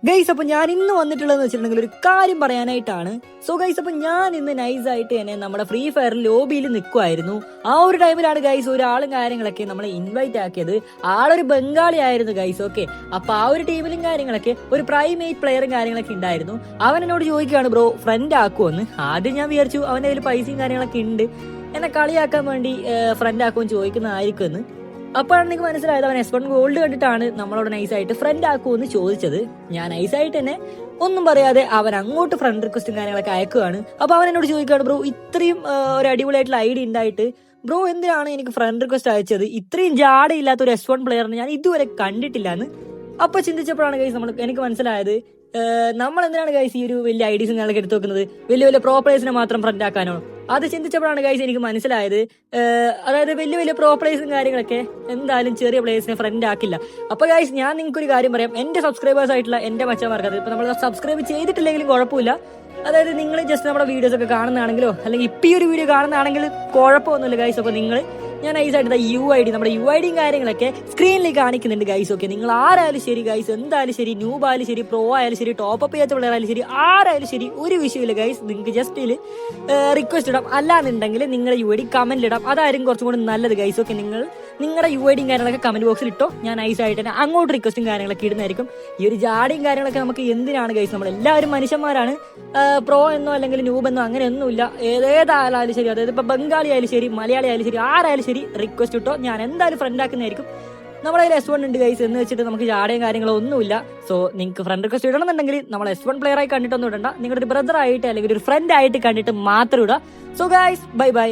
Guys അപ്പൊ ഞാൻ ഇന്ന് വന്നിട്ടുള്ളതെന്ന് വെച്ചിട്ടുണ്ടെങ്കിൽ ഒരു കാര്യം പറയാനായിട്ടാണ്. സോ ഗൈസ് അപ്പൊ ഞാൻ ഇന്ന് നൈസായിട്ട് തന്നെ നമ്മുടെ ഫ്രീ ഫയർ ലോബിയിൽ നിൽക്കുമായിരുന്നു. ആ ഒരു ടൈമിലാണ് ഗൈസ് ഒരാളും കാര്യങ്ങളൊക്കെ നമ്മളെ ഇൻവൈറ്റ് ആക്കിയത്. ആളൊരു ബംഗാളി ആയിരുന്നു ഗൈസ്. ഓക്കെ, അപ്പൊ ആ ഒരു ടീമിലും കാര്യങ്ങളൊക്കെ ഒരു പ്രൈമേറ്റ് പ്ലെയറും കാര്യങ്ങളൊക്കെ ഉണ്ടായിരുന്നു. അവൻ എന്നോട് ചോദിക്കുകയാണ് ബ്രോ ഫ്രണ്ട് ആക്കുമെന്ന്. ആദ്യം ഞാൻ വിചാരിച്ചു അവന്റെ കയ്യിൽ പൈസയും കാര്യങ്ങളൊക്കെ ഉണ്ട്, എന്നെ കളിയാക്കാൻ വേണ്ടി ഫ്രണ്ട് ആക്കുമെന്ന് ചോദിക്കുന്നതായിരിക്കും എന്ന്. അപ്പോഴാണ് എനിക്ക് മനസ്സിലായത് അവൻ S1 ഗോൾഡ് കണ്ടിട്ടാണ് നമ്മളോട് നൈസായിട്ട് ഫ്രണ്ട് ആക്കുമെന്ന് ചോദിച്ചത്. ഞാൻ നൈസായിട്ട് തന്നെ ഒന്നും പറയാതെ അവൻ അങ്ങോട്ട് ഫ്രണ്ട് റിക്വസ്റ്റും കാര്യങ്ങളൊക്കെ അയക്കുകയാണ്. അപ്പൊ അവൻ എന്നോട് ചോദിക്കുകയാണ്, ബ്രോ ഇത്രയും ഒരു അടിപൊളിയായിട്ടുള്ള ഐഡിയ ഉണ്ടായിട്ട് ബ്രോ എന്തിനാണ് എനിക്ക് ഫ്രണ്ട് റിക്വസ്റ്റ് അയച്ചത്? ഇത്രയും ജാടയില്ലാത്ത ഒരു S1 പ്ലെയറിനെ ഞാൻ ഇതുവരെ കണ്ടിട്ടില്ല എന്ന്. അപ്പൊ ചിന്തിച്ചപ്പോഴാണ് ഗൈസ് എനിക്ക് മനസ്സിലായത്, നമ്മൾ എന്തിനാണ് ഗൈസ് ഈ ഒരു വലിയ ഐഡിയസും കാര്യങ്ങളൊക്കെ എടുത്തു വെക്കുന്നത്? വലിയ വലിയ പ്രോ പ്ലേയേഴ്സിനെ മാത്രം ഫ്രണ്ട് ആക്കാനോ? അത് ചിന്തിച്ചപ്പോഴാണ് ഗൈസ് എനിക്ക് മനസ്സിലായത്, അതായത് വലിയ വലിയ പ്രോ പ്ലേയേഴ്സും കാര്യങ്ങളൊക്കെ എന്തായാലും ചെറിയ പ്ലേയേഴ്സിനെ ഫ്രണ്ട് ആക്കില്ല. അപ്പൊ ഗൈസ് ഞാൻ നിങ്ങൾക്ക് ഒരു കാര്യം പറയാം, എന്റെ സബ്സ്ക്രൈബേഴ്സ് ആയിട്ടുള്ള എന്റെ മച്ചന്മാർക്ക്, അത് ഇപ്പൊ നമ്മൾ സബ്സ്ക്രൈബ് ചെയ്തിട്ടില്ലെങ്കിലും കുഴപ്പമില്ല. അതായത് നിങ്ങൾ ജസ്റ്റ് നമ്മുടെ വീഡിയോസ് ഒക്കെ കാണുന്നതാണെങ്കിലോ അല്ലെങ്കിൽ ഇപ്പം ഈ ഒരു വീഡിയോ കാണുന്നതാണെങ്കിൽ കുഴപ്പമൊന്നുമില്ല ഗൈസ്. അപ്പോൾ നിങ്ങൾ ഞാൻ നൈസായിട്ട് നമ്മുടെ UIDയും കാര്യങ്ങളൊക്കെ സ്ക്രീനിൽ കാണിക്കുന്നുണ്ട് ഗൈസ്. ഓക്കെ, നിങ്ങൾ ആരായാലും ശരി ഗൈസ്, എന്തായാലും ശരി, ന്യൂബ് ആയാലും ശരി, പ്രോ ആയാലും ശരി, ടോപ്പ് അപ്പ് ചെയ്യാത്ത പ്ലെയർ ആയാലും ശരി, ആരായാലും ശരി, ഒരു വിഷയമില്ല ഗൈസ്. നിങ്ങൾക്ക് ജസ്റ്റ് റിക്വസ്റ്റ് ഇടാം, അല്ലാന്നുണ്ടെങ്കിൽ നിങ്ങളുടെ UID കമന്റിൽ ഇടാം. അതായിരിക്കും കുറച്ചും കൂടി നല്ലത് ഗൈസ്. ഓക്കെ, നിങ്ങൾ നിങ്ങളുടെ UIDയും കാര്യങ്ങളൊക്കെ കമന്റ് ബോക്സിൽ ഇട്ടോ, ഞാൻ നൈസായിട്ട് തന്നെ അങ്ങോട്ട് റിക്വസ്റ്റും കാര്യങ്ങളൊക്കെ ഇടുന്നതായിരിക്കും. ഈ ഒരു ജാടിയും കാര്യങ്ങളൊക്കെ നമുക്ക് എന്തിനാണ് ഗൈസ്? നമ്മളെല്ലാവരും മനുഷ്യന്മാരാണ്. പ്രോ എന്നോ അല്ലെങ്കിൽ ന്യൂബ് എന്നോ അങ്ങനെയൊന്നുമില്ല. ഏതായാലും ശരി, അതായത് ഇപ്പൊ ബംഗാളി ആയാലും ശരി, മലയാളി ആയാലും ശരി, ആരായാലും ശരി, റിക്വസ്റ്റ് ഇട്ടോ, ഞാൻ എന്തായാലും ഫ്രണ്ട് ആക്കുന്നതായിരിക്കും. നമ്മുടെ കയ്യിൽ S1 ഉണ്ട് ഗൈസ് എന്ന് വെച്ചിട്ട് നമുക്ക് ജാടയും കാര്യങ്ങളോ ഒന്നുമില്ല. സോ നിങ്ങൾക്ക് ഫ്രണ്ട് റിക്വസ്റ്റ് ഇടണമെന്നുണ്ടെങ്കിൽ നമ്മൾ S1 പ്ലെയർ ആയി കണ്ടിട്ടൊന്നും ഇടണ്ട, നിങ്ങളുടെ ഒരു ബ്രദർ ആയിട്ട് അല്ലെങ്കിൽ ഒരു ഫ്രണ്ട് ആയിട്ട് കണ്ടിട്ട് മാത്രം ഇടുക. So guys bye bye.